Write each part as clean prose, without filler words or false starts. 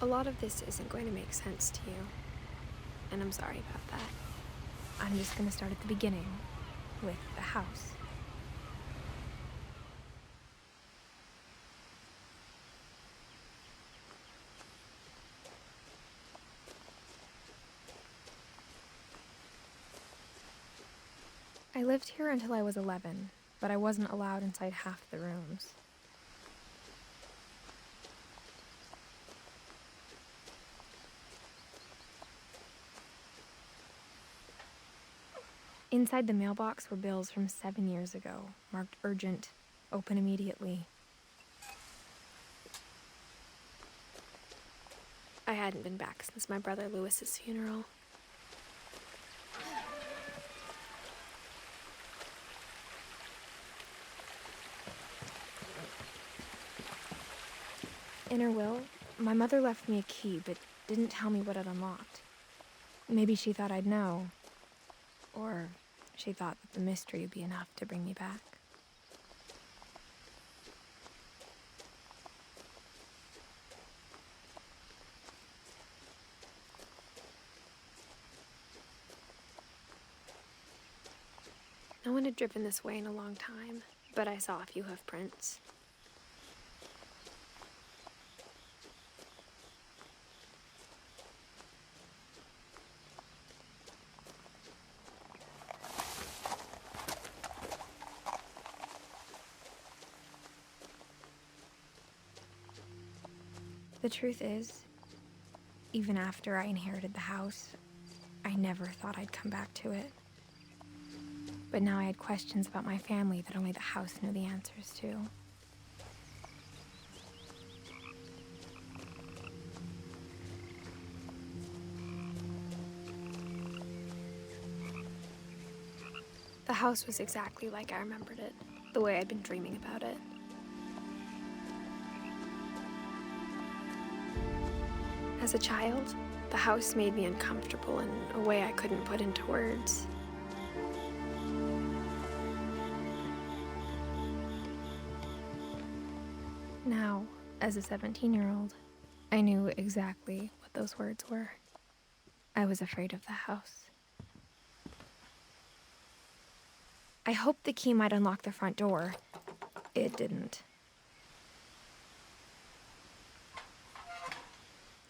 A lot of this isn't going to make sense to you, and I'm sorry about that. I'm just going to start at the beginning, with the house. I lived here until I was 11, but I wasn't allowed inside half the rooms. Inside the mailbox were bills from 7 years ago, marked urgent, open immediately. I hadn't been back since my brother Lewis's funeral. In her will, my mother left me a key, but didn't tell me what it unlocked. Maybe she thought I'd know. Or she thought that the mystery would be enough to bring me back. No one had driven this way in a long time, but I saw a few hoof prints. The truth is, even after I inherited the house, I never thought I'd come back to it. But now I had questions about my family that only the house knew the answers to. The house was exactly like I remembered it, the way I'd been dreaming about it. As a child, the house made me uncomfortable in a way I couldn't put into words. Now, as a 17-year-old, I knew exactly what those words were. I was afraid of the house. I hoped the key might unlock the front door. It didn't.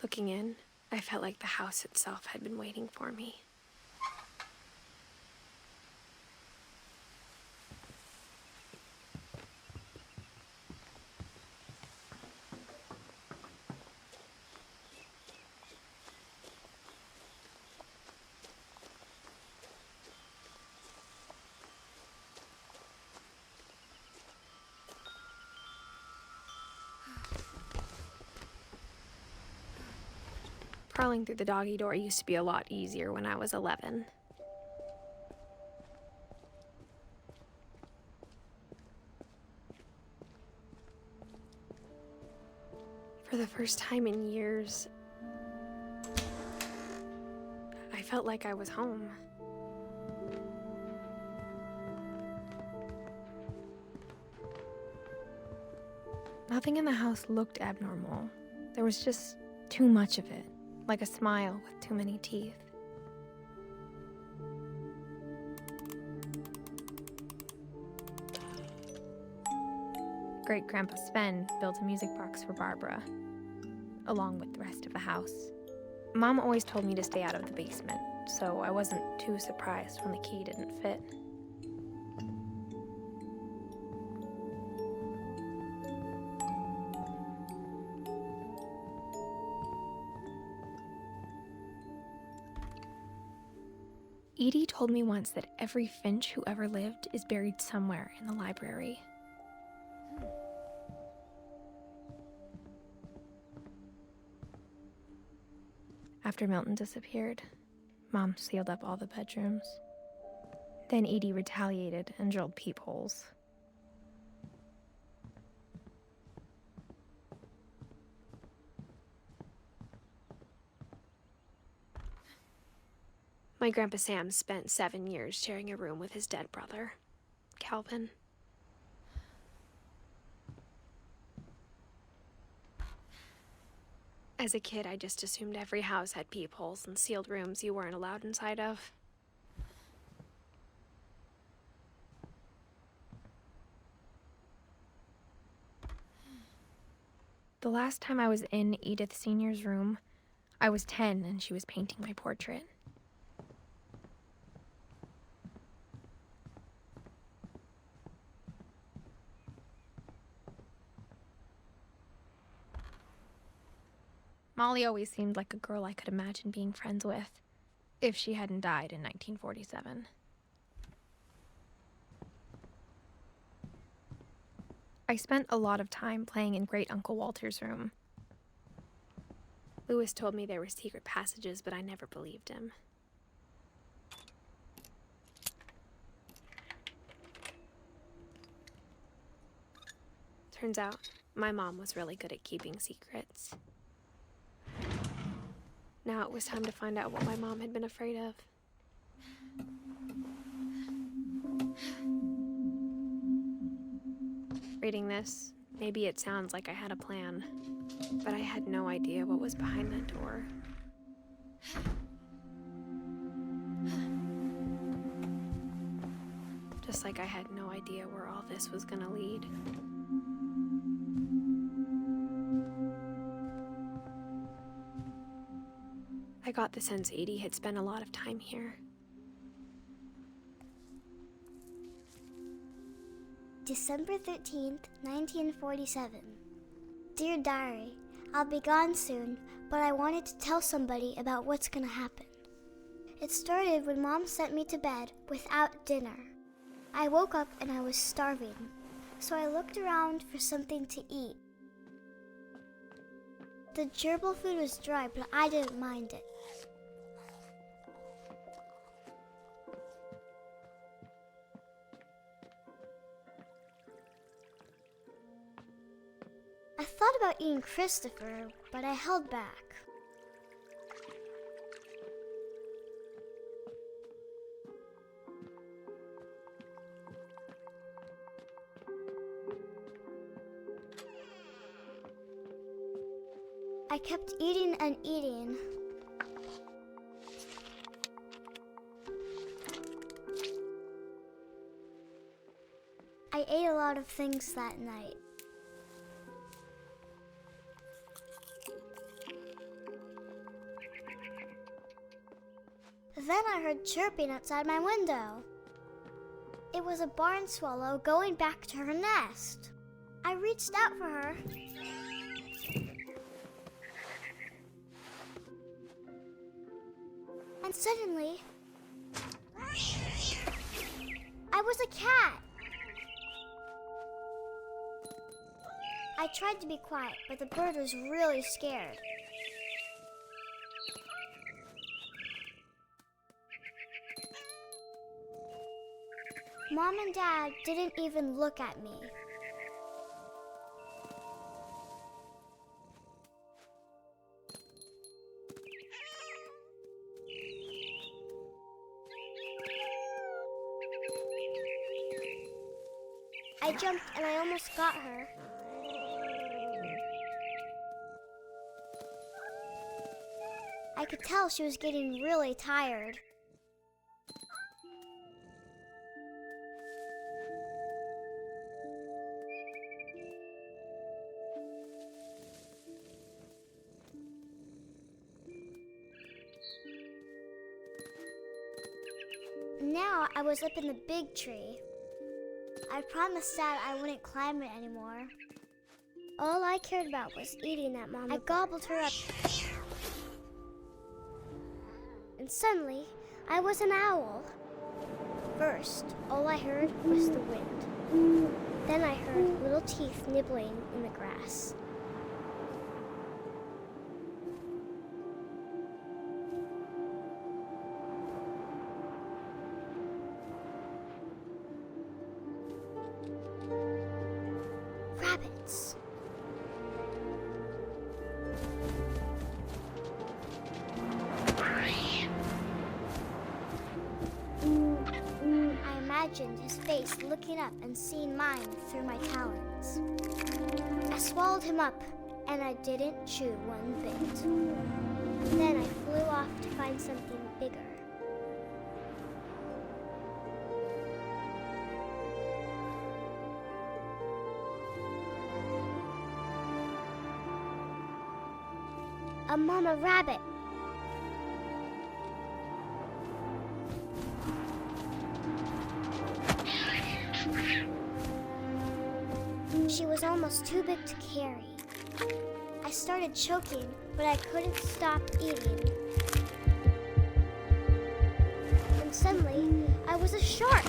Looking in, I felt like the house itself had been waiting for me. Crawling through the doggy door used to be a lot easier when I was 11. For the first time in years, I felt like I was home. Nothing in the house looked abnormal. There was just too much of it, like a smile with too many teeth. Great-Grandpa Sven built a music box for Barbara, along with the rest of the house. Mom always told me to stay out of the basement, so I wasn't too surprised when the key didn't fit. Edie told me once that every Finch who ever lived is buried somewhere in the library. After Milton disappeared, Mom sealed up all the bedrooms. Then Edie retaliated and drilled peepholes. My Grandpa Sam spent 7 years sharing a room with his dead brother, Calvin. As a kid, I just assumed every house had peepholes and sealed rooms you weren't allowed inside of. The last time I was in Edith Sr.'s room, I was 10 and she was painting my portrait. Molly always seemed like a girl I could imagine being friends with, if she hadn't died in 1947. I spent a lot of time playing in Great Uncle Walter's room. Lewis told me there were secret passages, but I never believed him. Turns out, my mom was really good at keeping secrets. Now it was time to find out what my mom had been afraid of. Reading this, maybe it sounds like I had a plan, but I had no idea what was behind that door. Just like I had no idea where all this was gonna lead. I got the sense Edie had spent a lot of time here. December 13th, 1947. Dear Diary, I'll be gone soon, but I wanted to tell somebody about what's gonna happen. It started when Mom sent me to bed without dinner. I woke up and I was starving, so I looked around for something to eat. The gerbil food was dry, but I didn't mind it. I thought about eating Christopher, but I held back. I kept eating and eating. I ate a lot of things that night. Then I heard chirping outside my window. It was a barn swallow going back to her nest. I reached out for her. And suddenly, I was a cat. I tried to be quiet, but the bird was really scared. Mom and Dad didn't even look at me. I jumped and I almost got her. I could tell she was getting really tired. Now I was up in the big tree. I promised Dad I wouldn't climb it anymore. All I cared about was eating that mama. I gobbled her up. And suddenly, I was an owl. First, all I heard was the wind. Then I heard little teeth nibbling in the grass. Rabbits. I imagined his face looking up and seeing mine through my talons. I swallowed him up, and I didn't chew one bit. Then I flew off to find something bigger. A mama rabbit. She was almost too big to carry. I started choking, but I couldn't stop eating. And suddenly, I was a shark.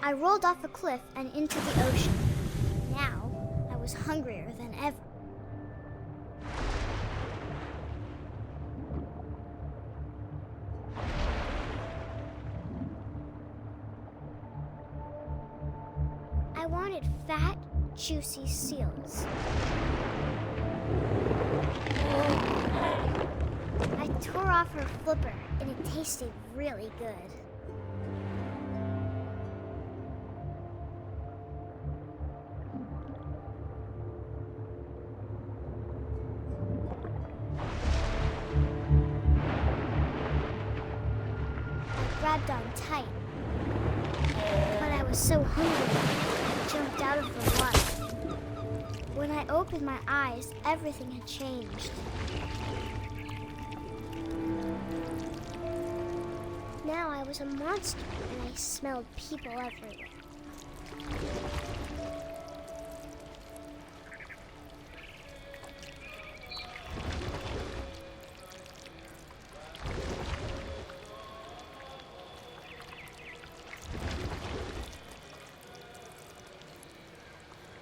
I rolled off a cliff and into the ocean. Now, I was hungrier than ever. I wanted fat, juicy seals. I tore off her flipper, and it tasted really good. Grabbed on tight, but I was so hungry, I jumped out of the water. When I opened my eyes, everything had changed. Now I was a monster, and I smelled people everywhere.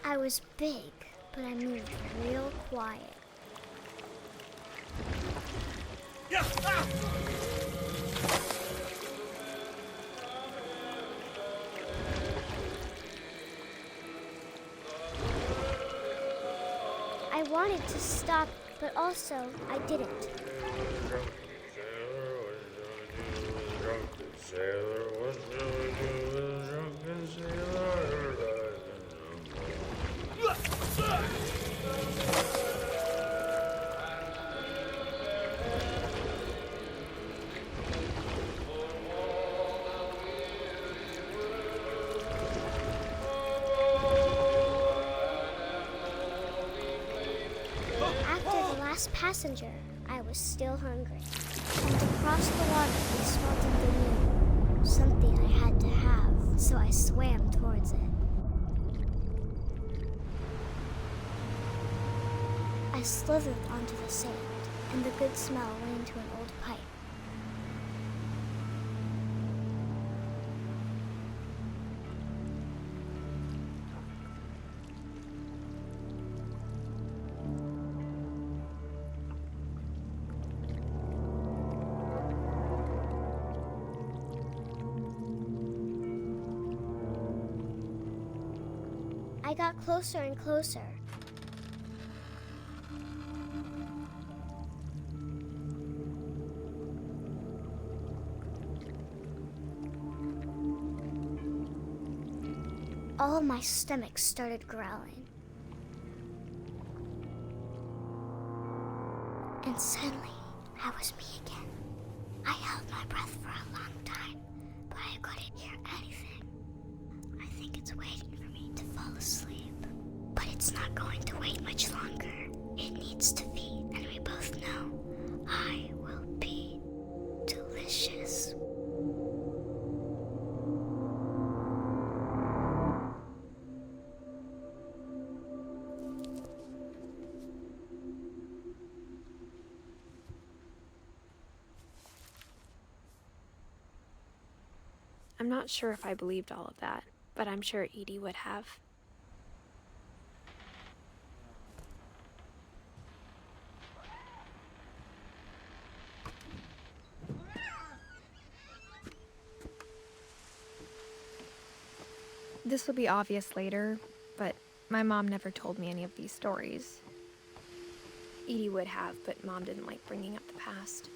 I was big, but I moved real quiet. I wanted to stop, but also I didn't. Passenger, I was still hungry. And across the water, I smelled something new. Something I had to have, so I swam towards it. I slithered onto the sand, and the good smell went into an old pipe. I got closer and closer. All my stomach started growling. And suddenly, I was me again. I held my breath for a long time, but I couldn't hear anything. I think it's waiting for me to fall asleep. But it's not going to wait much longer. It needs to feed, and we both know I will be delicious. I'm not sure if I believed all of that, but I'm sure Edie would have. this will be obvious later, but my mom never told me any of these stories. Edie would have, but Mom didn't like bringing up the past.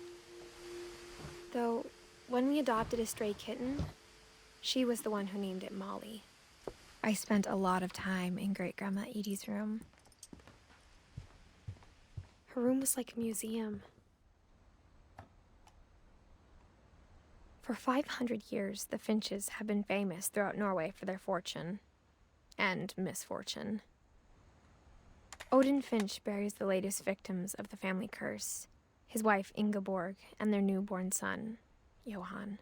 Though, when we adopted a stray kitten, she was the one who named it Molly. I spent a lot of time in Great-Grandma Edie's room. Her room was like a museum. For 500 years, the Finches have been famous throughout Norway for their fortune and misfortune. Odin Finch buries the latest victims of the family curse, his wife Ingeborg and their newborn son, Johan.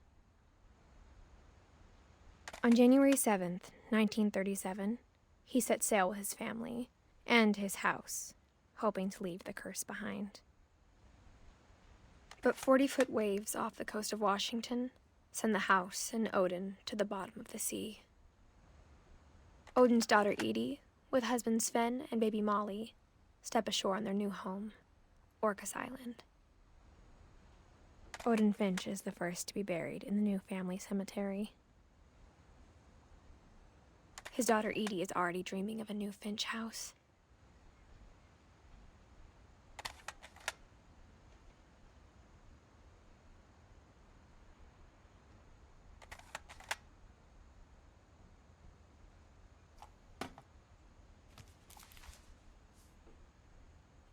On January 7th, 1937, he set sail with his family and his house, hoping to leave the curse behind. But 40-foot waves off the coast of Washington send the house and Odin to the bottom of the sea. Odin's daughter Edie, with husband Sven and baby Molly, step ashore on their new home, Orcas Island. Odin Finch is the first to be buried in the new family cemetery. His daughter Edie is already dreaming of a new Finch house.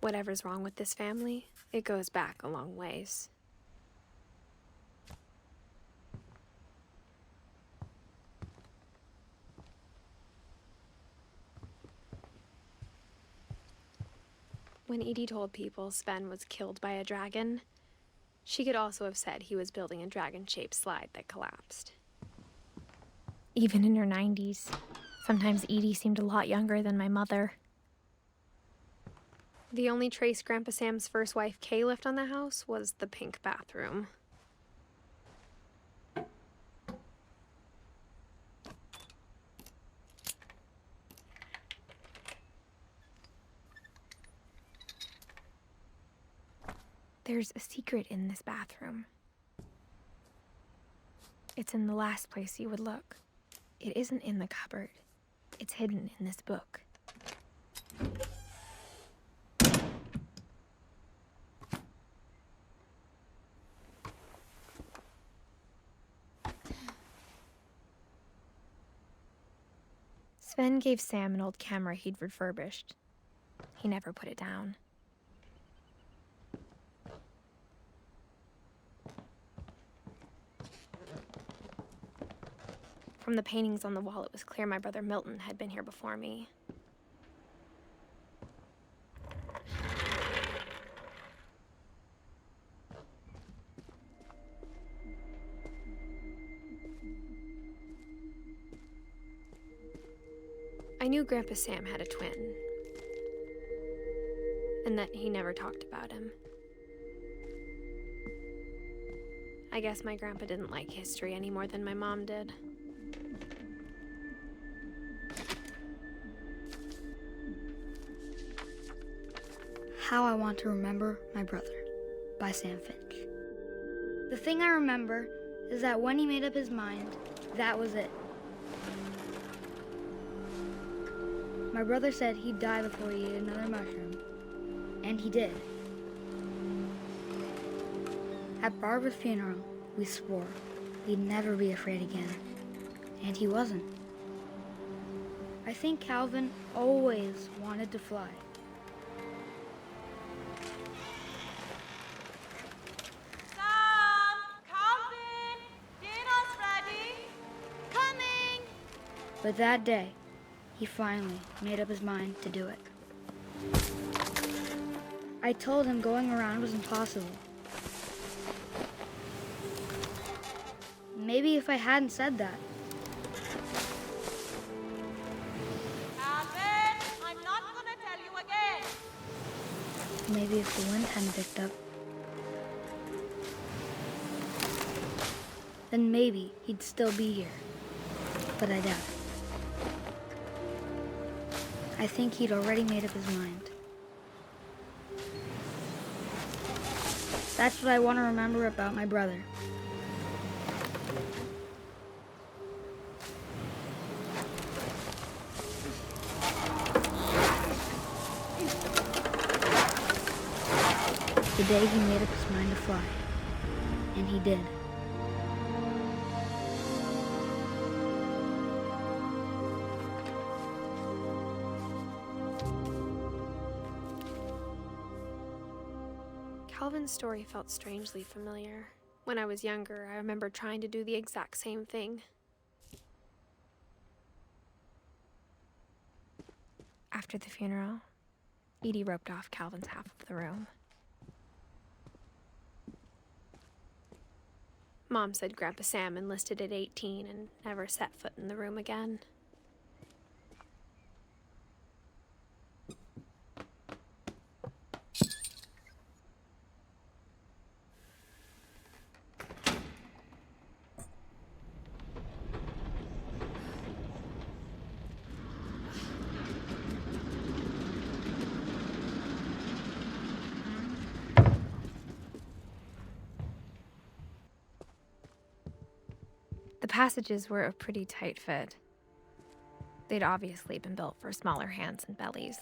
Whatever's wrong with this family, it goes back a long ways. When Edie told people Sven was killed by a dragon, she could also have said he was building a dragon-shaped slide that collapsed. Even in her 90s, sometimes Edie seemed a lot younger than my mother. The only trace Grandpa Sam's first wife, Kay, left on the house was the pink bathroom. There's a secret in this bathroom. It's in the last place you would look. It isn't in the cupboard. It's hidden in this book. Sven gave Sam an old camera he'd refurbished. He never put it down. From the paintings on the wall, it was clear my brother Milton had been here before me. I knew Grandpa Sam had a twin, and that he never talked about him. I guess my grandpa didn't like history any more than my mom did. How I Want to Remember My Brother by Sam Finch. The thing I remember is that when he made up his mind, that was it. My brother said he'd die before he ate another mushroom, and he did. At Barbara's funeral, we swore we'd never be afraid again, and he wasn't. I think Calvin always wanted to fly. But that day, he finally made up his mind to do it. I told him going around was impossible. Maybe if I hadn't said that. Alvin, I'm not gonna tell you again. Maybe if the wind hadn't picked up. Then maybe he'd still be here. But I doubt it. I think he'd already made up his mind. That's what I want to remember about my brother. the day he made up his mind to fly. And he did. Calvin's story felt strangely familiar. When I was younger, I remember trying to do the exact same thing. After the funeral, Edie roped off Calvin's half of the room. Mom said Grandpa Sam enlisted at 18 and never set foot in the room again. The passages were a pretty tight fit. They'd obviously been built for smaller hands and bellies.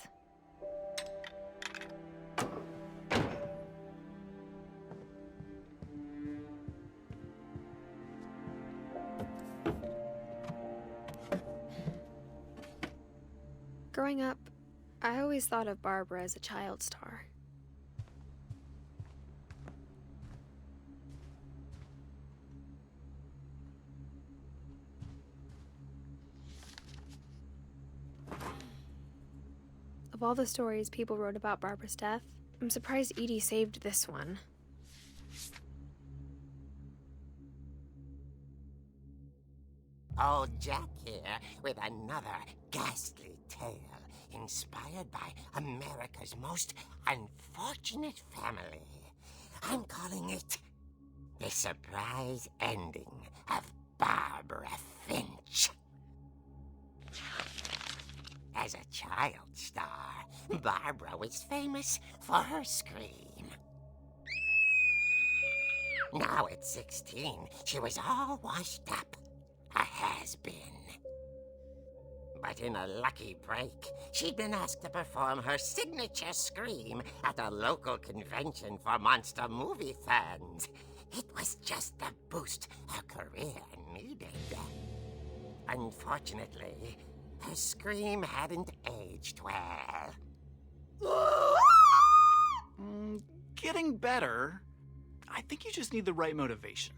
Growing up, I always thought of Barbara as a child star. Of all the stories people wrote about Barbara's death, I'm surprised Edie saved this one. Old Jack here with another ghastly tale inspired by America's most unfortunate family. I'm calling it The Surprise Ending of Barbara Finch. As a child star, Barbara was famous for her scream. Now at 16, she was all washed up. A has-been. But in a lucky break, she'd been asked to perform her signature scream at a local convention for monster movie fans. It was just the boost her career needed. Unfortunately, her scream hadn't aged well. Getting better. I think you just need the right motivation.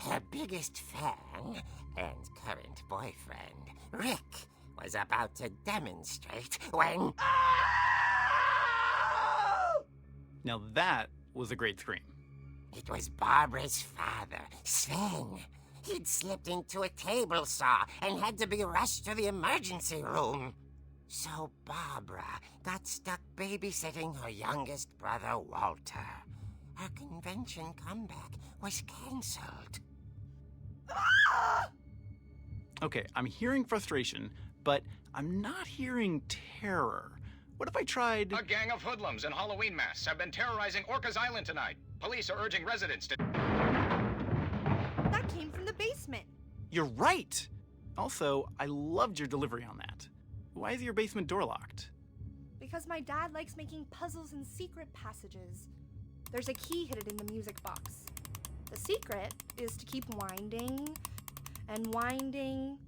Her biggest fan and current boyfriend, Rick, was about to demonstrate when... Now that was a great scream. It was Barbara's father, Sven. He'd slipped into a table saw and had to be rushed to the emergency room. So Barbara got stuck babysitting her youngest brother, Walter. Her convention comeback was cancelled. Okay, I'm hearing frustration, but I'm not hearing terror. What if I tried... A gang of hoodlums in Halloween masks have been terrorizing Orcas Island tonight. Police are urging residents to... That came from the basement. You're right! Also, I loved your delivery on that. Why is your basement door locked? Because my dad likes making puzzles and secret passages. There's a key hidden in the music box. The secret is to keep winding and winding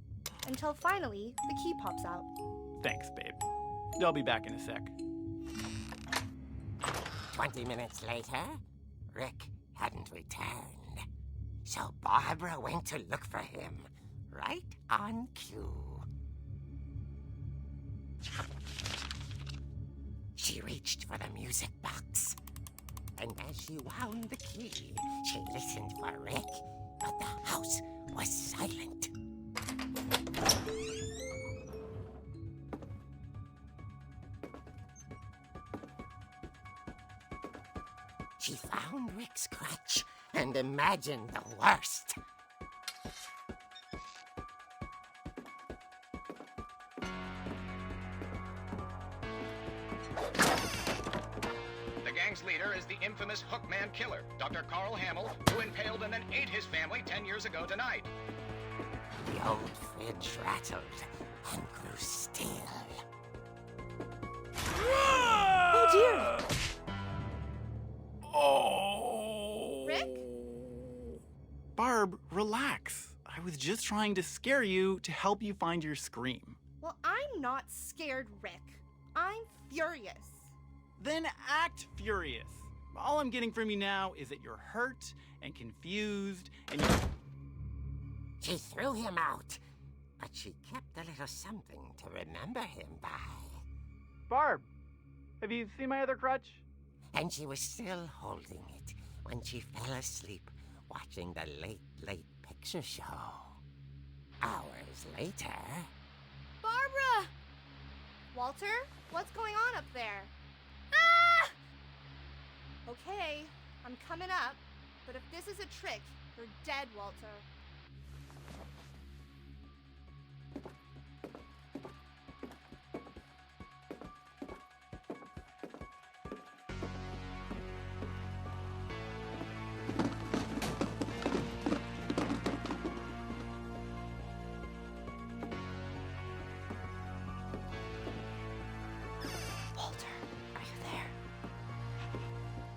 until finally the key pops out. Thanks, babe. I'll be back in a sec. 20 minutes later, Rick hadn't returned. So Barbara went to look for him, right on cue. She reached for the music box, and as she wound the key, she listened for Rick, but the house was silent. She found Rick's crutch and imagined the worst. The gang's leader is the infamous Hookman Killer, Dr. Carl Hamill, who impaled and then ate his family 10 years ago tonight. The old fridge rattled and grew still. Oh dear! relax. I was just trying to scare you to help you find your scream. Well, I'm not scared, Rick. I'm furious. Then act furious. All I'm getting from you now is that you're hurt and confused and you... She threw him out, but she kept a little something to remember him by. Barb, have you seen my other crutch? And she was still holding it when she fell asleep watching the late picture show. Hours later... Barbara! Walter, what's going on up there? Ah! Okay, I'm coming up, but if this is a trick, you're dead, Walter.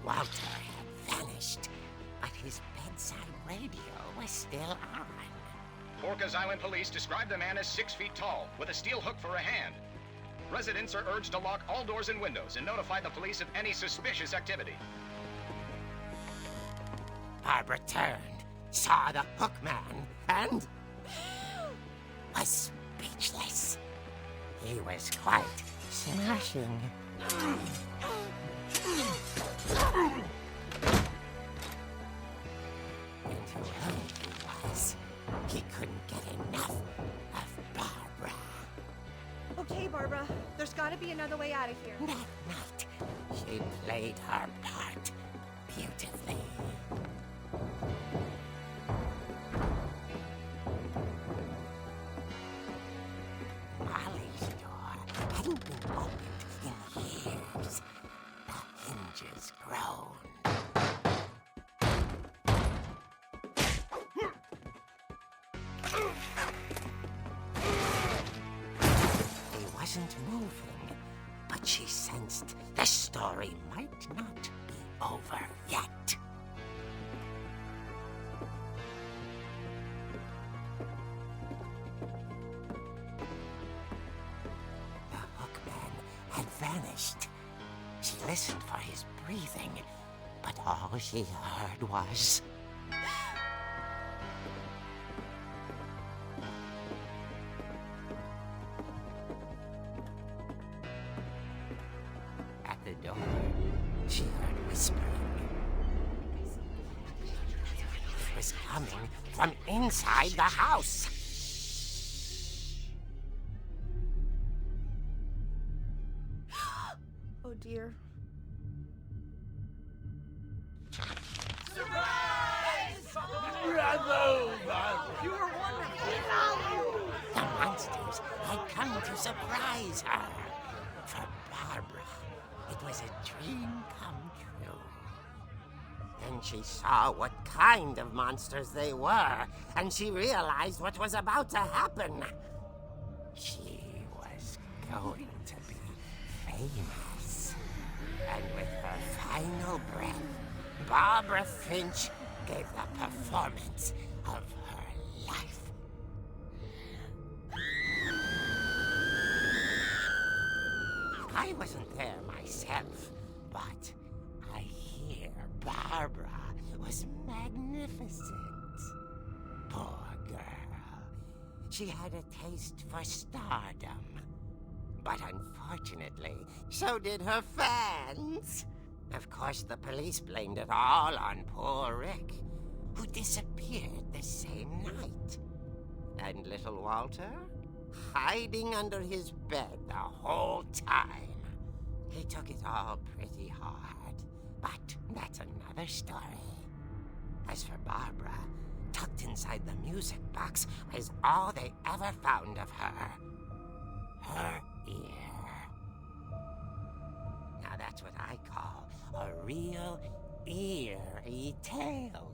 Walter had vanished, but his bedside radio was still on. Orcas Island police describe the man as 6 feet tall, with a steel hook for a hand. Residents are urged to lock all doors and windows and notify the police of any suspicious activity. Barbara turned, saw the hook man, and was speechless. He was quite smashing. And whoever he was, he couldn't get enough of Barbara. Okay, Barbara, there's gotta be another way out of here. That night, she played her part beautifully. Molly's door hadn't been opened in years. The hinges groaned. He wasn't moving, but she sensed the story might not be over yet. The hookman had vanished. She listened for his breathing, but all she heard was... At the door, she heard whispering. It was coming from inside the house. Oh dear. The monsters had come to surprise her. For Barbara, it was a dream come true. Then she saw what kind of monsters they were, and she realized what was about to happen. She was going to be famous. And with her final breath, Barbara Finch gave the performance of her life. I wasn't there myself, but I hear Barbara was magnificent. Poor girl. She had a taste for stardom. But unfortunately, so did her fans. Of course, the police blamed it all on poor Rick, who disappeared the same night. And little Walter? Hiding under his bed the whole time. He took it all pretty hard, but that's another story. As for Barbara, tucked inside the music box was all they ever found of her. Her ear. Now that's what I call a real eerie tale.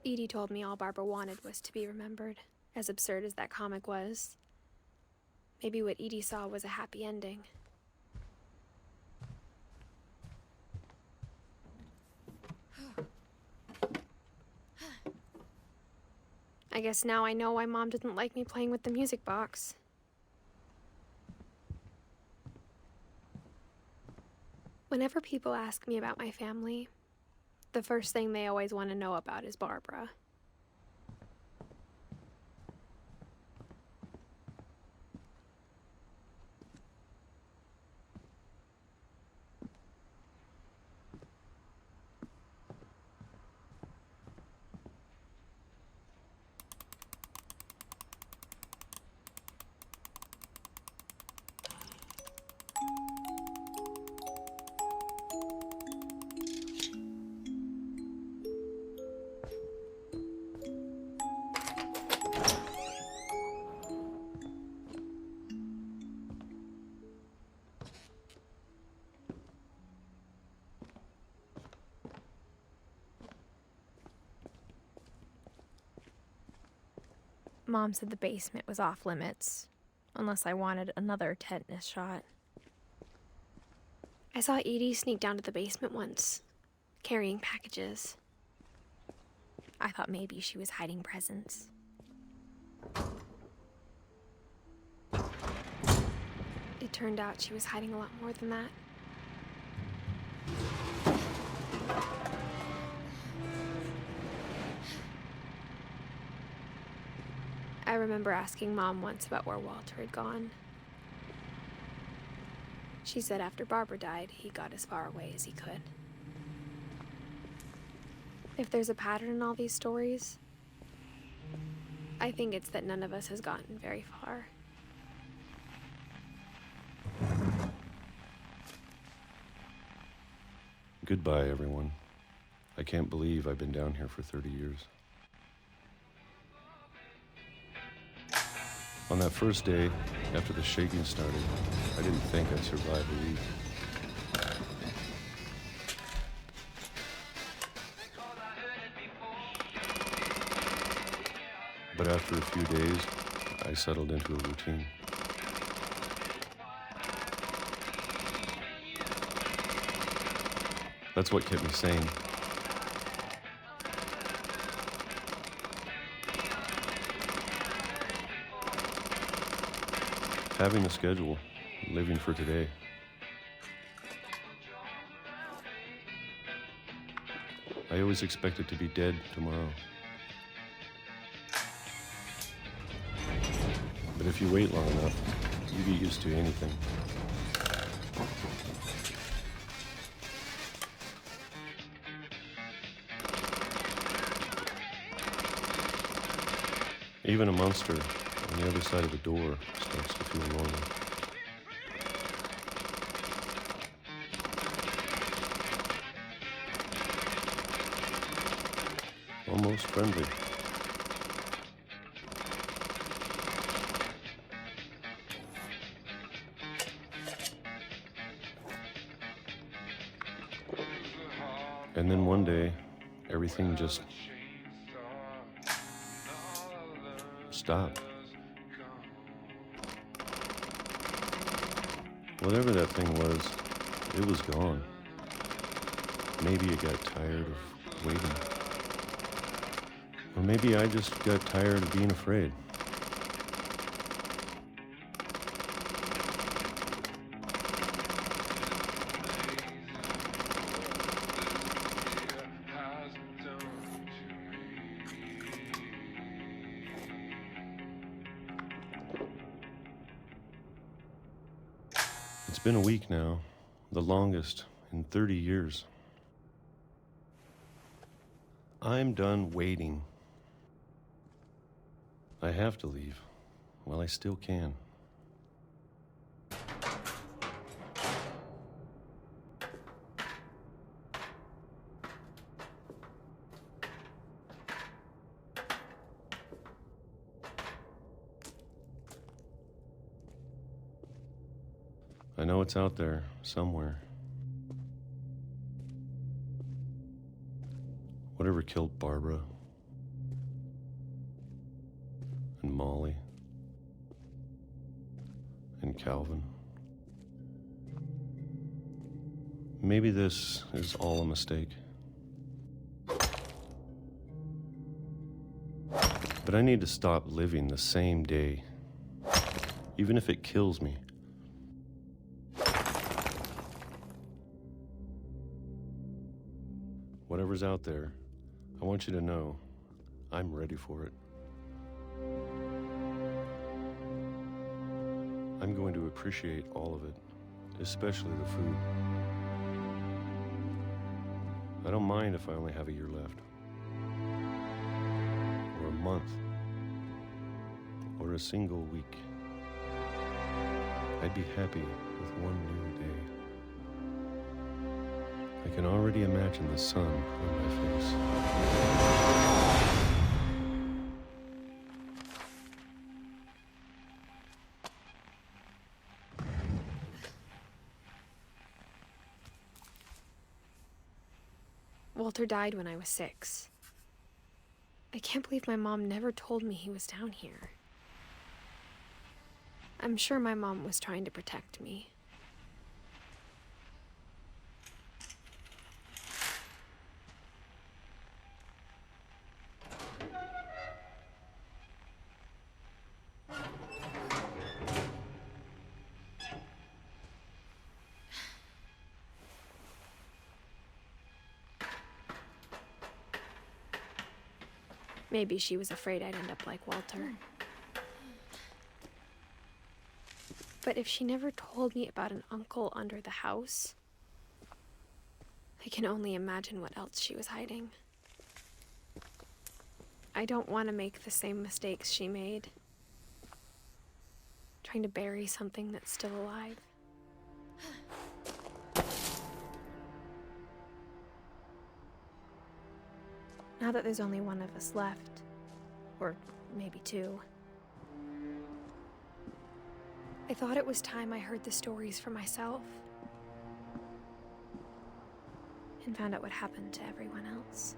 Edie told me all Barbara wanted was to be remembered, as absurd as that comic was. Maybe what Edie saw was a happy ending. I guess now I know why Mom didn't like me playing with the music box. Whenever people ask me about my family, the first thing they always want to know about is Barbara. Mom said the basement was off limits, unless I wanted another tetanus shot. I saw Edie sneak down to the basement once, carrying packages. I thought maybe she was hiding presents. It turned out she was hiding a lot more than that. I remember asking Mom once about where Walter had gone. She said after Barbara died, he got as far away as he could. If there's a pattern in all these stories, I think it's that none of us has gotten very far. Goodbye, everyone. I can't believe I've been down here for 30 years. On that first day, after the shaking started, I didn't think I'd survive a week. But after a few days, I settled into a routine. That's what kept me sane. Having a schedule, living for today. I always expected to be dead tomorrow. But if you wait long enough, you get used to anything. Even a monster on the other side of the door starts to feel normal. Almost friendly. And then one day, everything just stopped. Whatever that thing was, it was gone. Maybe it got tired of waiting. Or maybe I just got tired of being afraid. It's been a week now, the longest in 30 years. I'm done waiting. I have to leave while I still can. I know it's out there somewhere. Whatever killed Barbara, and Molly and Calvin. Maybe this is all a mistake. But I need to stop living the same day, even if it kills me. Whatever's out there, I want you to know I'm ready for it. I'm going to appreciate all of it, especially the food. I don't mind if I only have a year left, or a month, or a single week. I'd be happy with one new day. I can already imagine the sun on my face. Walter died when I was 6. I can't believe my mom never told me he was down here. I'm sure my mom was trying to protect me. Maybe she was afraid I'd end up like Walter. But if she never told me about an uncle under the house, I can only imagine what else she was hiding. I don't want to make the same mistakes she made, trying to bury something that's still alive. Now that there's only one of us left, or maybe 2, I thought it was time I heard the stories for myself and found out what happened to everyone else.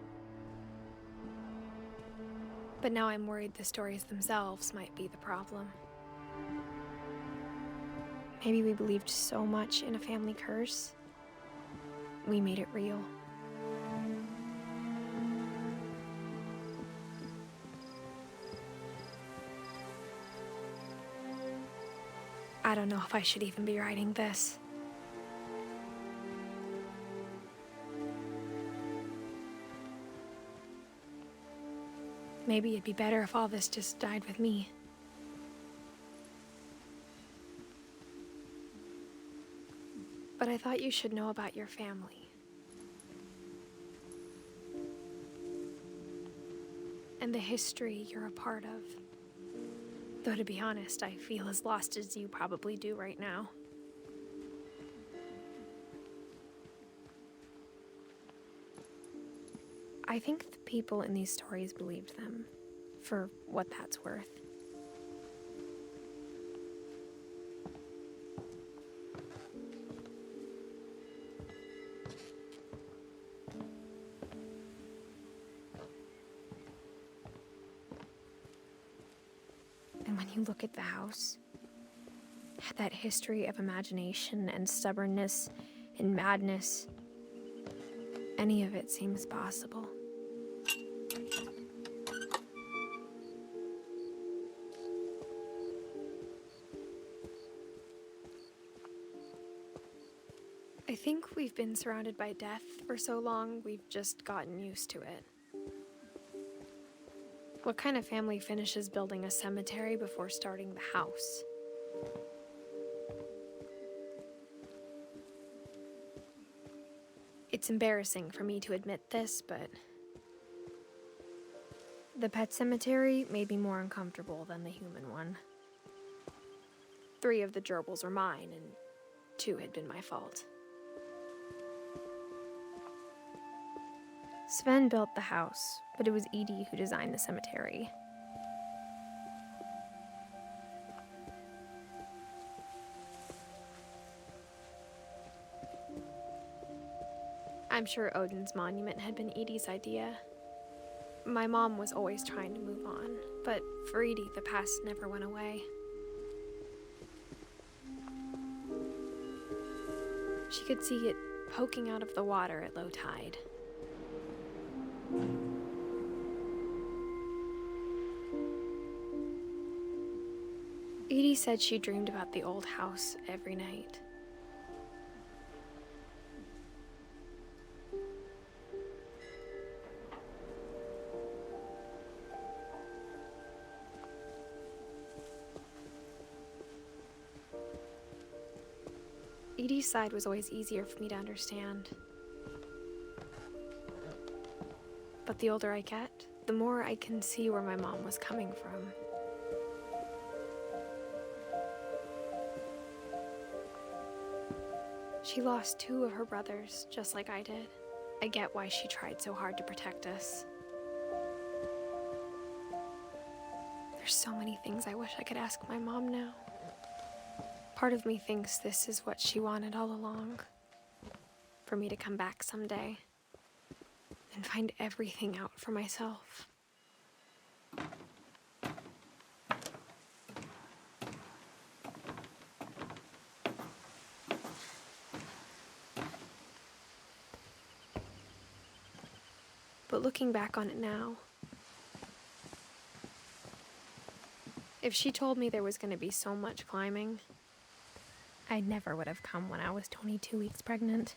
But now I'm worried the stories themselves might be the problem. Maybe we believed so much in a family curse, we made it real. I don't know if I should even be writing this. Maybe it'd be better if all this just died with me. But I thought you should know about your family. And the history you're a part of. Though to be honest, I feel as lost as you probably do right now. I think the people in these stories believed them, for what that's worth. And when you look at the house, that history of imagination and stubbornness and madness, any of it seems possible. I think we've been surrounded by death for so long, we've just gotten used to it. What kind of family finishes building a cemetery before starting the house? It's embarrassing for me to admit this, but the pet cemetery made me more uncomfortable than the human one. 3 of the gerbils were mine, and 2 had been my fault. Sven built the house, but it was Edie who designed the cemetery. I'm sure Odin's monument had been Edie's idea. My mom was always trying to move on, but For Edie, the past never went away. She could see it poking out of the water at low tide. Edie said she dreamed about the old house every night. Edie's side was always easier for me to understand. But the older I get, the more I can see where my mom was coming from. She lost 2 of her brothers, just like I did. I get why she tried so hard to protect us. There's so many things I wish I could ask my mom now. Part of me thinks this is what she wanted all along. For me to come back someday and find everything out for myself. But looking back on it now, if she told me there was going to be so much climbing, I never would have come when I was 22 weeks pregnant.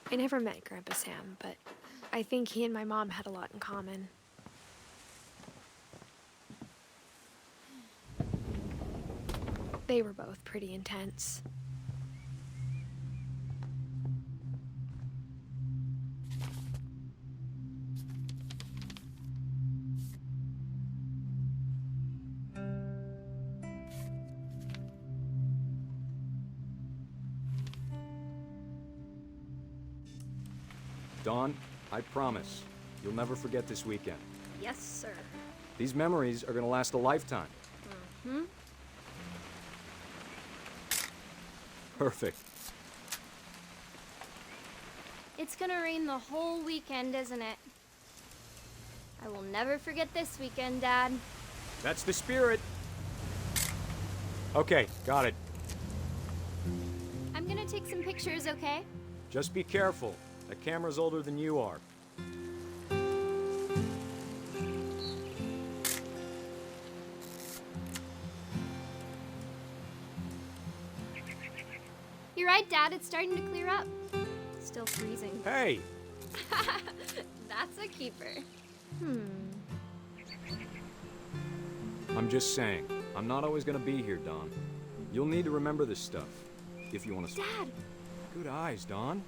I never met Grandpa Sam, but I think he and my mom had a lot in common. They were both pretty intense. Dawn, I promise, you'll never forget this weekend. Yes, sir. These memories are gonna last a lifetime. Mm-hmm. Perfect. It's gonna rain the whole weekend, isn't it? I will never forget this weekend, Dad. That's the spirit. Okay, got it. I'm gonna take some pictures, okay? Just be careful. That camera's older than you are. You're right, Dad. It's starting to clear up. Still freezing. Hey! That's a keeper. I'm just saying, I'm not always gonna be here, Dawn. You'll need to remember this stuff, if you want to... Dad! Good eyes, Dawn.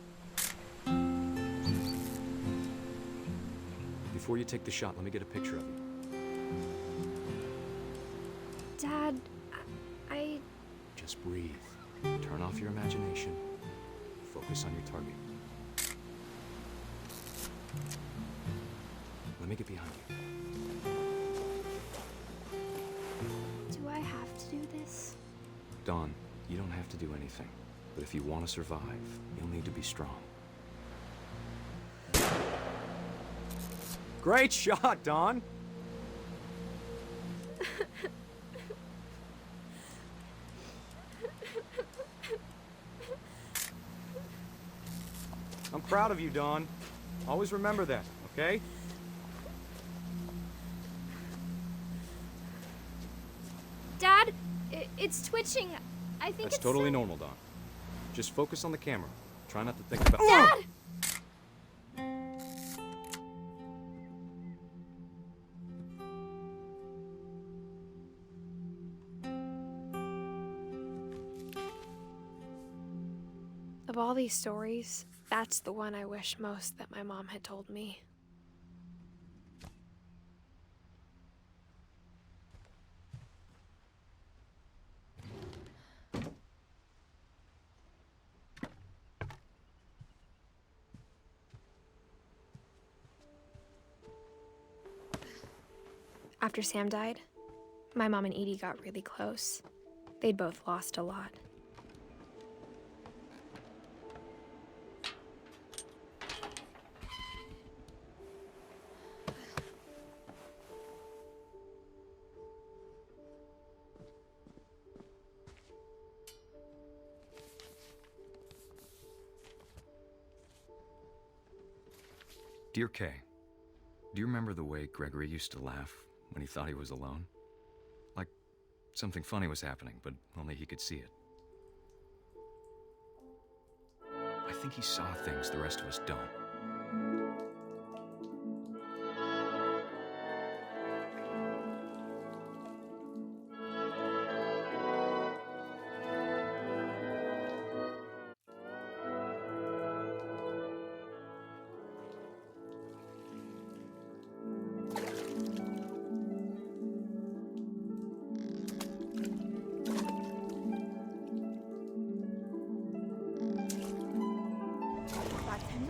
Before you take the shot, let me get a picture of you. Dad, I... Just breathe. Turn off your imagination. Focus on your target. Let me get behind you. Do I have to do this? Dawn, you don't have to do anything. But if you want to survive, you'll need to be strong. Great shot, Dawn! I'm proud of you, Dawn. Always remember that, okay? Dad, it's twitching. I think That's it's totally normal, Dawn. Just focus on the camera. Try not to think about... Dad! Of all these stories, that's the one I wish most that my mom had told me. After Sam died, my mom and Edie got really close. They'd both lost a lot. Dear Kay, do you remember the way Gregory used to laugh when he thought he was alone? Like something funny was happening, but only he could see it. I think he saw things the rest of us don't.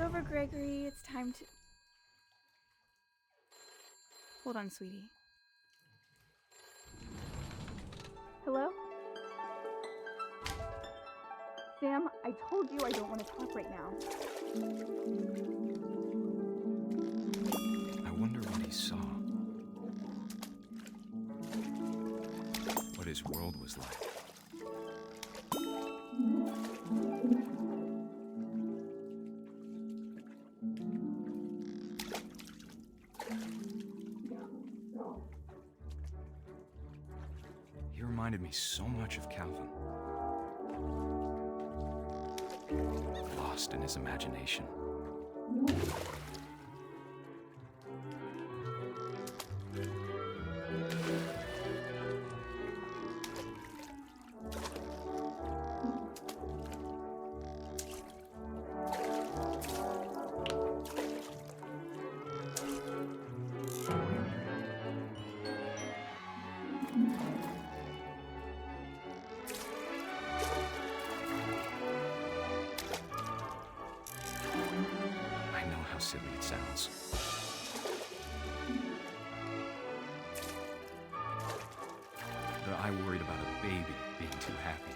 Over, Gregory. It's time to... Hold on, sweetie. Hello? Sam, I told you I don't want to talk right now. I wonder what he saw. What his world was like. He reminded me so much of Calvin. Lost in his imagination. Silly it sounds. But I worried about a baby being too happy.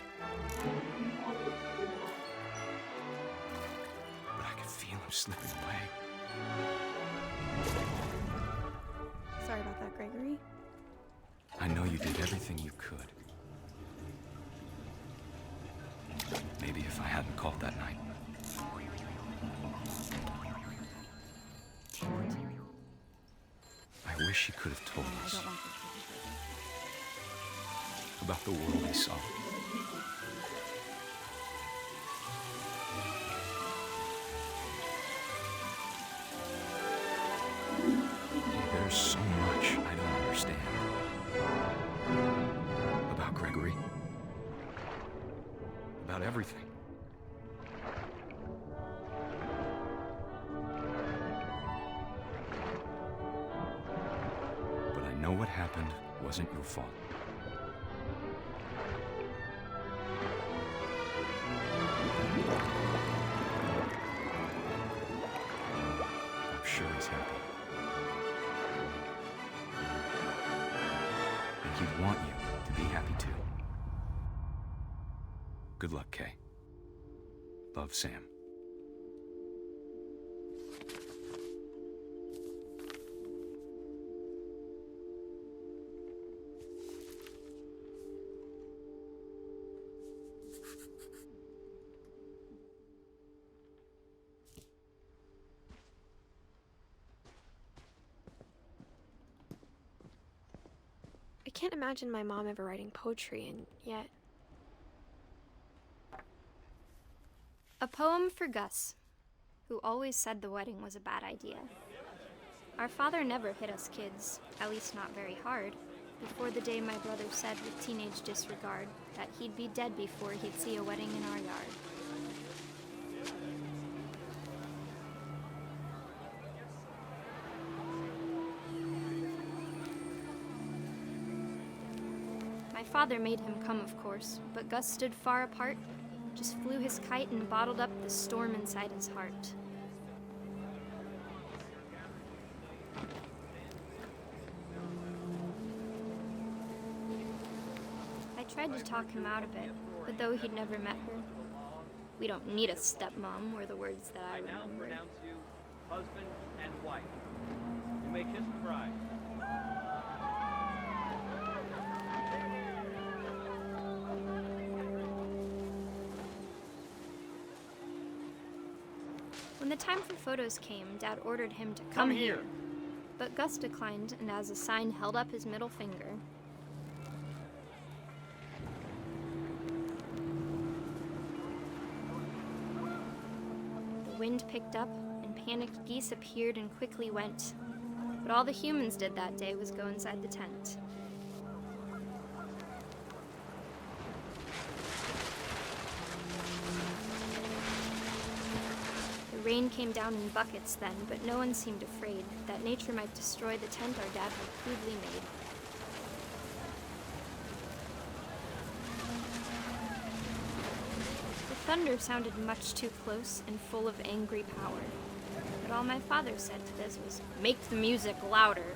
But I could feel him slipping away. Sorry about that, Gregory. I know you did everything you could. Maybe if I hadn't called that night. I wish he could have told us about the world he saw. There's so much I don't understand about Gregory, about everything. I know what happened wasn't your fault. I'm sure he's happy. And he'd want you to be happy too. Good luck, Kay. Love, Sam. I can't imagine my mom ever writing poetry, and yet... A poem for Gus, who always said the wedding was a bad idea. Our father never hit us kids, at least not very hard, before the day my brother said with teenage disregard that he'd be dead before he'd see a wedding in our yard. My father made him come, of course, but Gus stood far apart, just flew his kite and bottled up the storm inside his heart. tried to talk him out of it, but though he'd never met her, "We don't need a stepmom," were the words that I now remember. pronounce you husband and wife. You may kiss the bride. When the time for photos came, Dad ordered him to Come here. But Gus declined and as a sign held up his middle finger. The wind picked up and panicked geese appeared and quickly went. But all the humans did that day was go inside the tent. The rain came down in buckets then, but no one seemed afraid that nature might destroy the tent our dad had crudely made. The thunder sounded much too close and full of angry power. But all my father said to this was, "Make the music louder."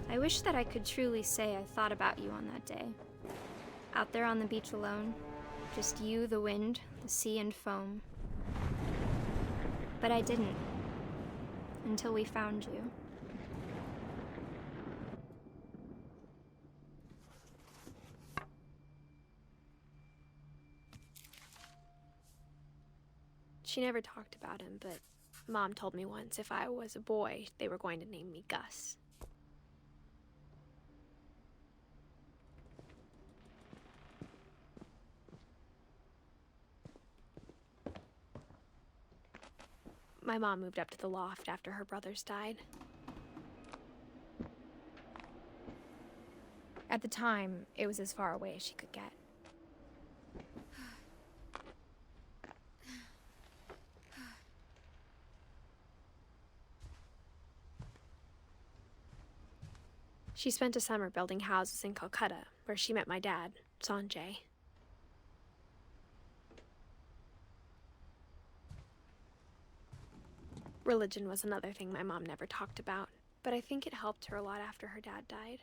I wish that I could truly say I thought about you on that day. Out there on the beach alone, just you, the wind, the sea, and foam. But I didn't, until we found you. She never talked about him, but Mom told me once if I was a boy, they were going to name me Gus. My mom moved up to the loft after her brothers died. At the time, it was as far away as she could get. She spent a summer building houses in Calcutta, where she met my dad, Sanjay. Religion was another thing my mom never talked about, but I think it helped her a lot after her dad died.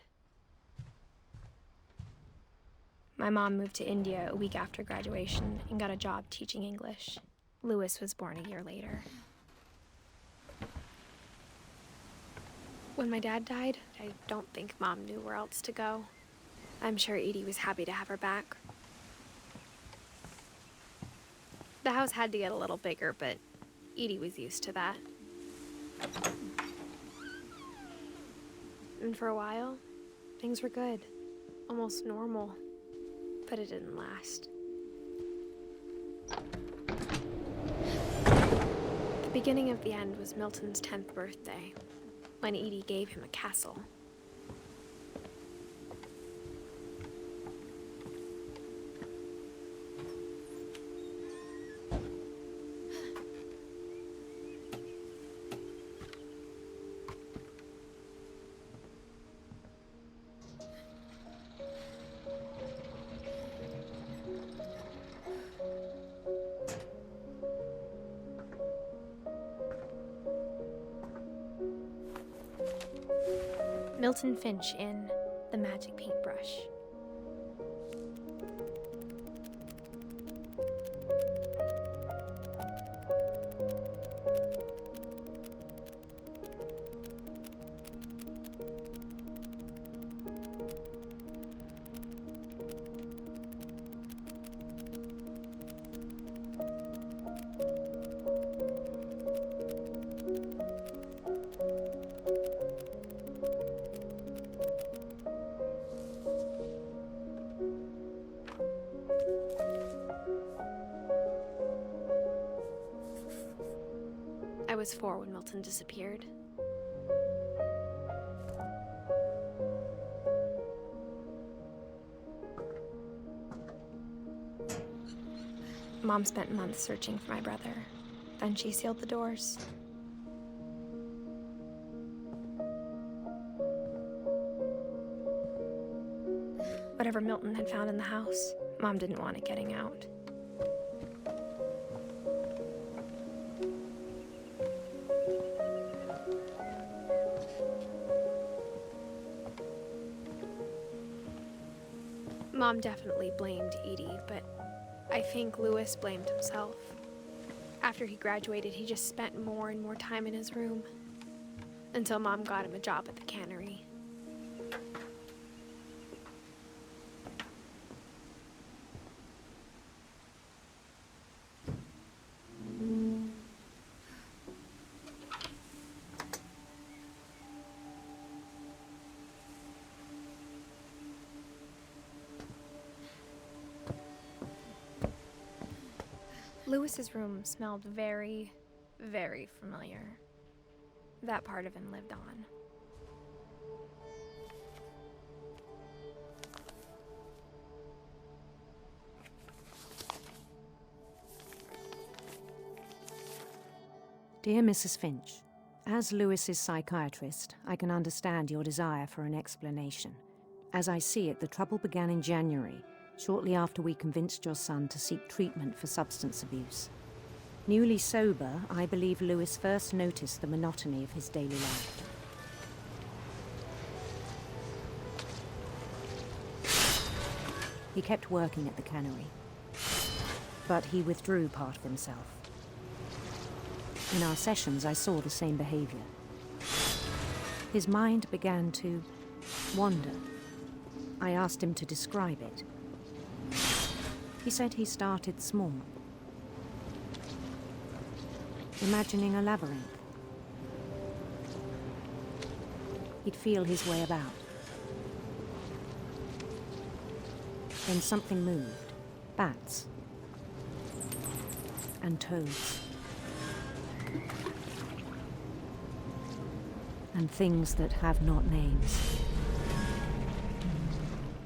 My mom moved to India a week after graduation and got a job teaching English. Louis was born a year later. When my dad died, I don't think Mom knew where else to go. I'm sure Edie was happy to have her back. The house had to get a little bigger, but Edie was used to that. And for a while, things were good, almost normal, but it didn't last. The beginning of the end was Milton's 10th birthday, when Edie gave him a castle. Milton Finch in The Magic Paintbrush. I was 4 when Milton disappeared. Mom spent months searching for my brother. Then she sealed the doors. whatever Milton had found in the house. Mom didn't want it getting out. Mom definitely blamed Edie, but I think Louis blamed himself. After he graduated, he just spent more and more time in his room, until Mom got him a job at the cannery. Louis's room smelled very, very familiar. That part of him lived on. Dear Mrs. Finch, as Louis's psychiatrist, I can understand your desire for an explanation. As I see it, the trouble began in January, shortly after we convinced your son to seek treatment for substance abuse. Newly sober, I believe Louis first noticed the monotony of his daily life. He kept working at the cannery, but he withdrew part of himself. In our sessions, I saw the same behavior. His mind began to wander. I asked him to describe it. He said he started small, imagining a labyrinth. He'd feel his way about. Then something moved. Bats. And toads. And things that have not names.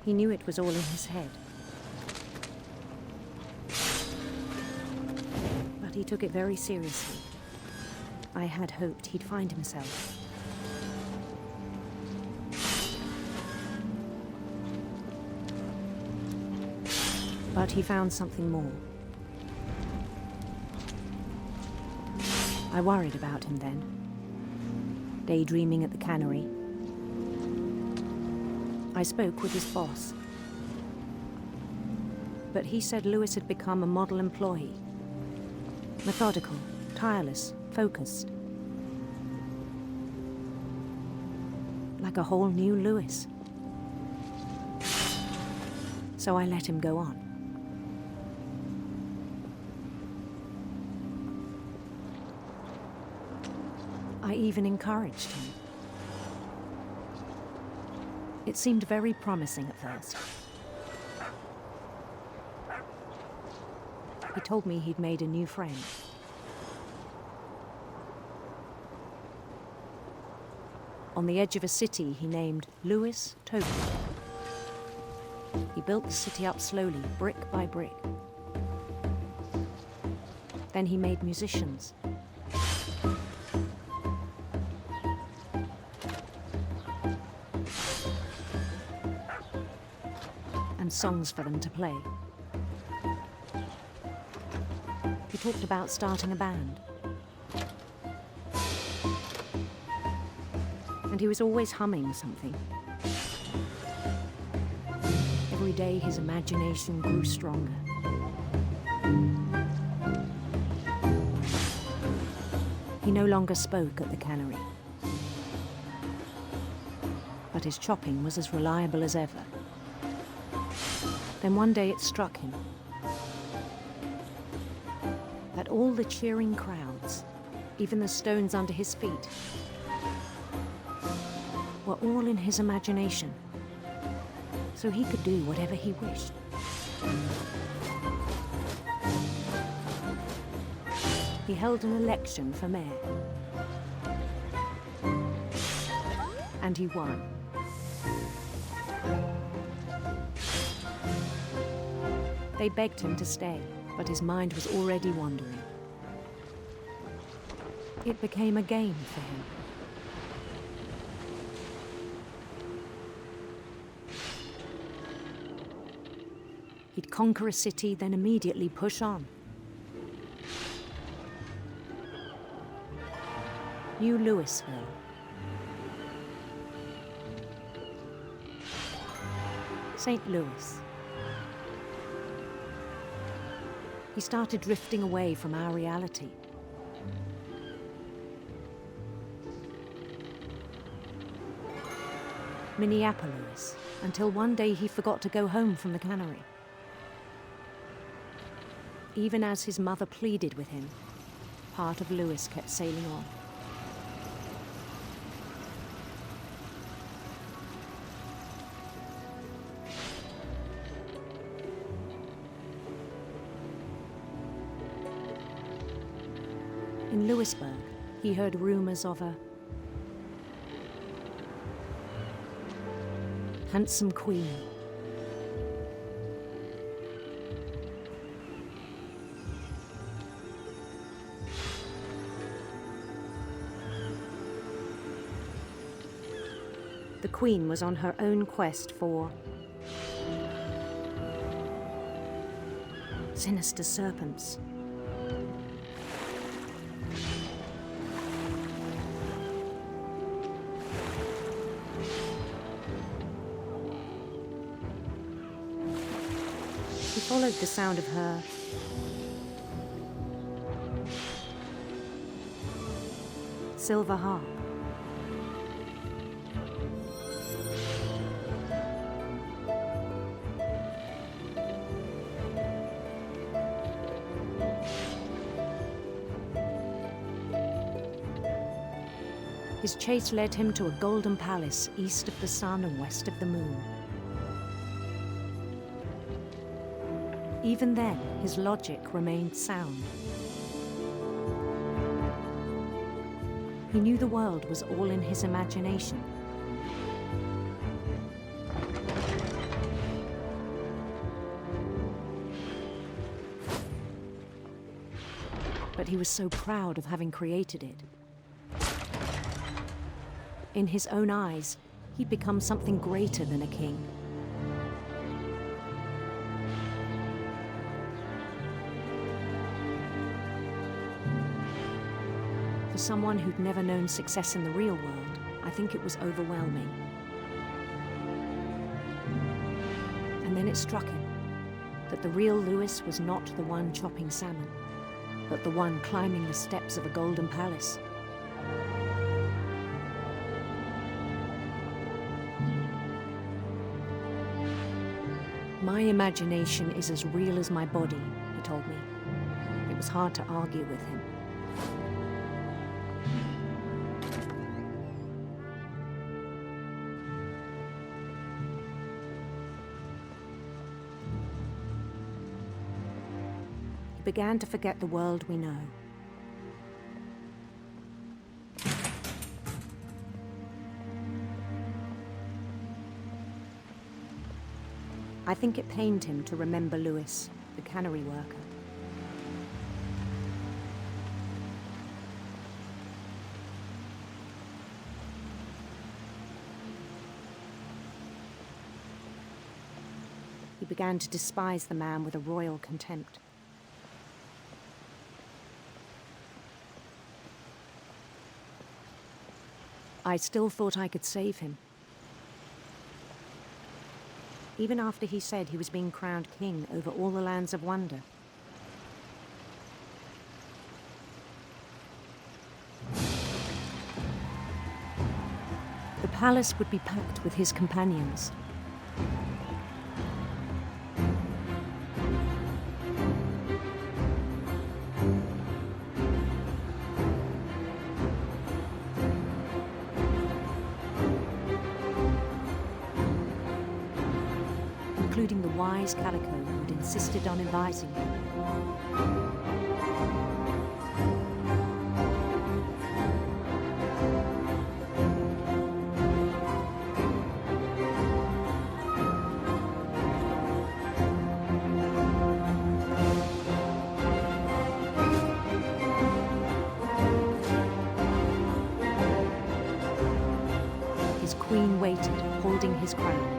He knew it was all in his head. But he took it very seriously. I had hoped he'd find himself. But he found something more. I worried about him then, daydreaming at the cannery. I spoke with his boss. But he said Louis had become a model employee. Methodical, tireless, focused. Like a whole new Louis. So I let him go on. I even encouraged him. It seemed very promising at first. He told me he'd made a new friend. On the edge of a city he named Louis Tokyo. He built the city up slowly, brick by brick. Then he made musicians. And songs for them to play. He talked about starting a band. And he was always humming something. Every day his imagination grew stronger. He no longer spoke at the cannery. But his chopping was as reliable as ever. Then one day it struck him that all the cheering crowds, even the stones under his feet, were all in his imagination, so he could do whatever he wished. He held an election for mayor, and he won. They begged him to stay, but his mind was already wandering. It became a game for him. He'd conquer a city, then immediately push on. New Louisville. St. Louis. He started drifting away from our reality. Minneapolis, until one day he forgot to go home from the cannery. Even as his mother pleaded with him, part of Louis kept sailing on. In Louisburg, he heard rumors of a handsome queen. The queen was on her own quest for sinister serpents. He followed the sound of her silver harp. His chase led him to a golden palace east of the sun and west of the moon. Even then, his logic remained sound. He knew the world was all in his imagination. But he was so proud of having created it. In his own eyes, he'd become something greater than a king. For someone who'd never known success in the real world, I think it was overwhelming. And then it struck him that the real Louis was not the one chopping salmon, but the one climbing the steps of a golden palace. My imagination is as real as my body, he told me. It was hard to argue with him. He began to forget the world we know. I think it pained him to remember Louis, the cannery worker. He began to despise the man with a royal contempt. I still thought I could save him. Even after he said he was being crowned king over all the lands of wonder. The palace would be packed with his companions. Including the wise Calico who had insisted on advising him. His queen waited, holding his crown.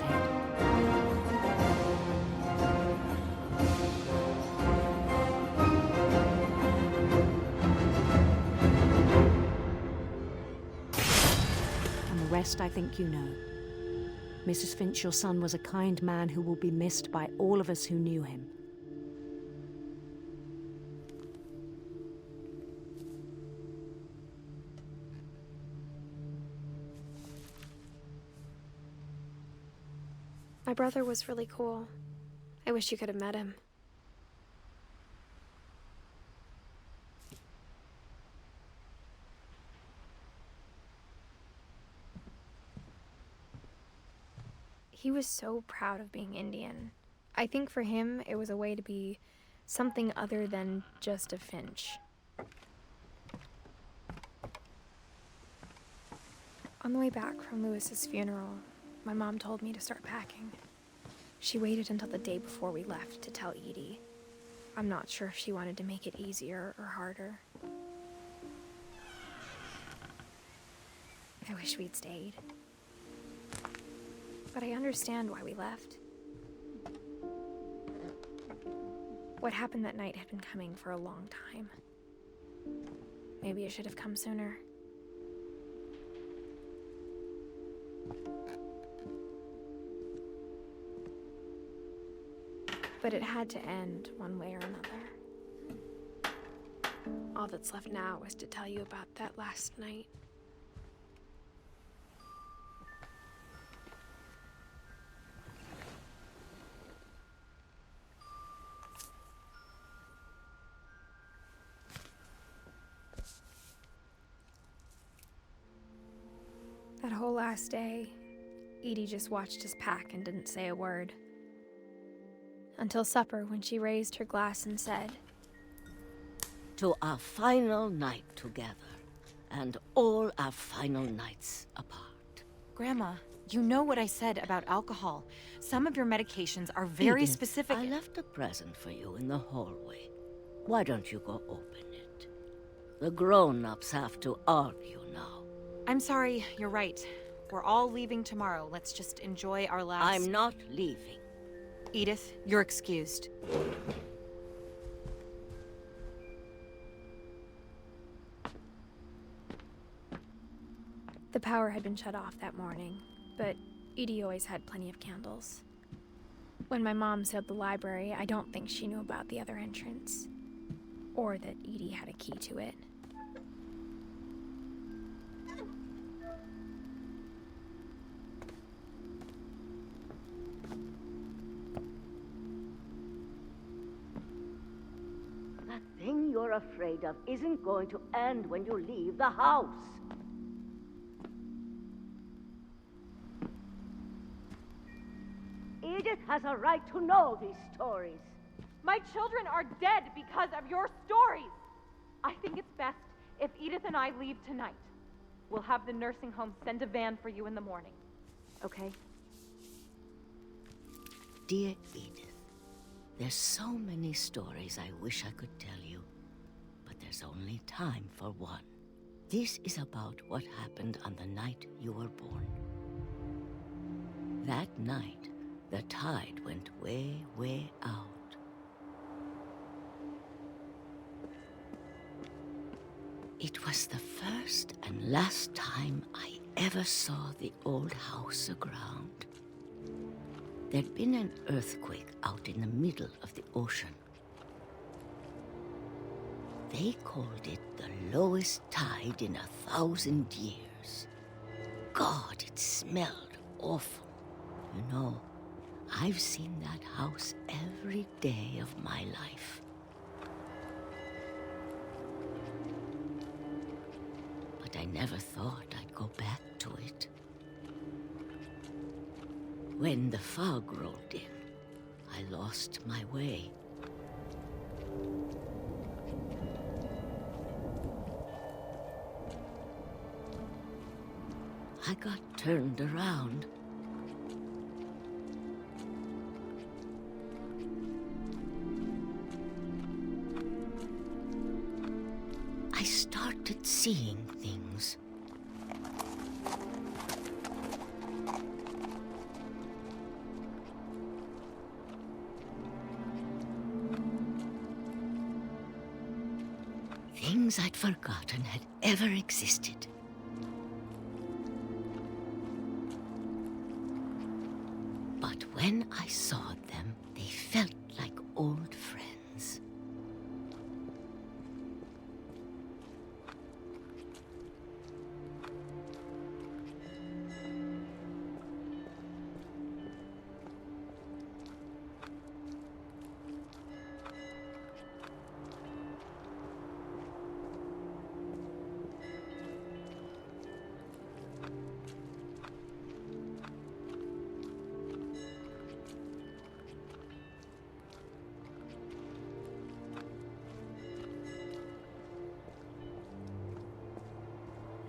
head. And the rest I think you know. Mrs. Finch, your son was a kind man who will be missed by all of us who knew him. My brother was really cool. I wish you could have met him. He was so proud of being Indian. I think for him, it was a way to be something other than just a Finch. On the way back from Lewis's funeral, my mom told me to start packing. She waited until the day before we left to tell Edie. I'm not sure if she wanted to make it easier or harder. I wish we'd stayed. But I understand why we left. What happened that night had been coming for a long time. Maybe it should have come sooner. But it had to end one way or another. All that's left now is to tell you about that last night. That whole last day, Edie just watched us pack and didn't say a word. Until supper, when she raised her glass and said, "To our final night together, and all our final nights apart." Grandma, you know what I said about alcohol. Some of your medications are very Edith, specific. I left a present for you in the hallway. Why don't you go open it? The grown-ups have to argue now. I'm sorry, you're right. We're all leaving tomorrow. Let's just enjoy our last... I'm not leaving. Edith, you're excused. The power had been shut off that morning, but Edie always had plenty of candles. When my mom sealed the library, I don't think she knew about the other entrance, or that Edie had a key to it. The thing you're afraid of isn't going to end when you leave the house. Edith has a right to know these stories. My children are dead because of your stories. I think it's best if Edith and I leave tonight. We'll have the nursing home send a van for you in the morning. Okay? Dear Edith, there's so many stories I wish I could tell you, but there's only time for one. This is about what happened on the night you were born. That night, the tide went way, way out. It was the first and last time I ever saw the old house aground. There'd been an earthquake out in the middle of the ocean. They called it the lowest tide in 1,000 years. God, it smelled awful. You know, I've seen that house every day of my life. But I never thought I'd go back to it. When the fog rolled in, I lost my way. I got turned around. I started seeing things. things I'd forgotten had ever existed. But when I saw them, they felt like old friends.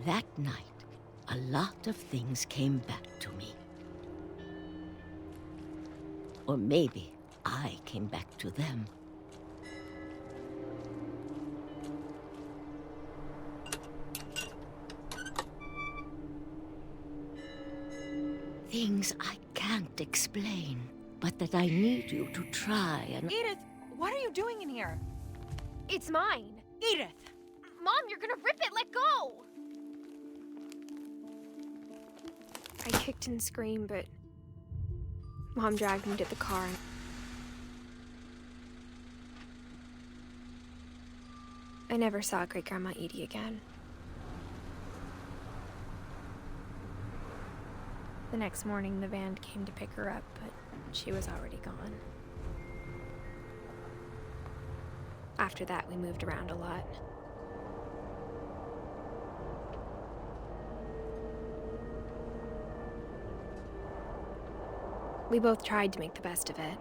That night, a lot of things came back to me. Or maybe I came back to them. Things I can't explain, but that I need you to try and... Edith, what are you doing in here? It's mine. Edith! Mom, you're gonna rip it! Let go! I kicked and screamed, but Mom dragged me to the car. I never saw Great-Grandma Edie again. The next morning, the van came to pick her up, but she was already gone. After that, we moved around a lot. We both tried to make the best of it.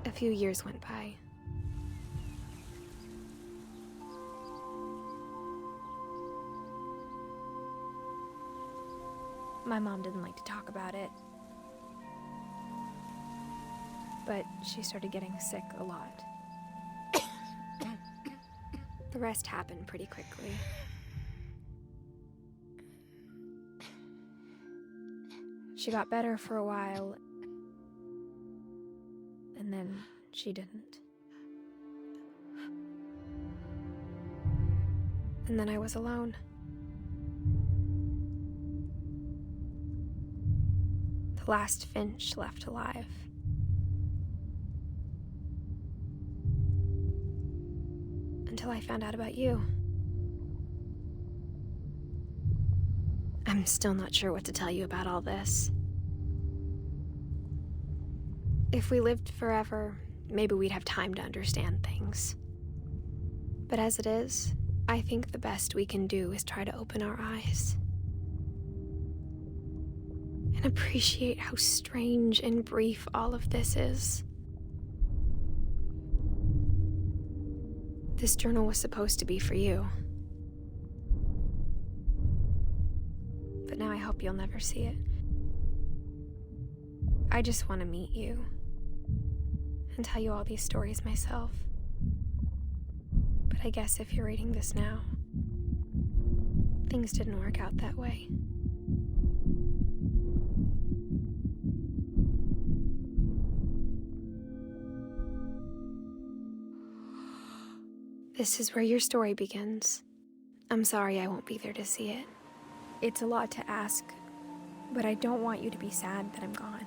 A few years went by. My mom didn't like to talk about it, but she started getting sick a lot. The rest happened pretty quickly. She got better for a while, and then she didn't. And then I was alone. The last Finch left alive. Until I found out about you. I'm still not sure what to tell you about all this. If we lived forever, maybe we'd have time to understand things. But as it is, I think the best we can do is try to open our eyes. And appreciate how strange and brief all of this is. This journal was supposed to be for you. But now I hope you'll never see it. I just want to meet you and tell you all these stories myself. But I guess if you're reading this now, things didn't work out that way. This is where your story begins. I'm sorry I won't be there to see it. It's a lot to ask, but I don't want you to be sad that I'm gone.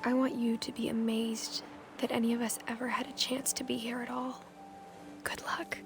I want you to be amazed that any of us ever had a chance to be here at all. Good luck.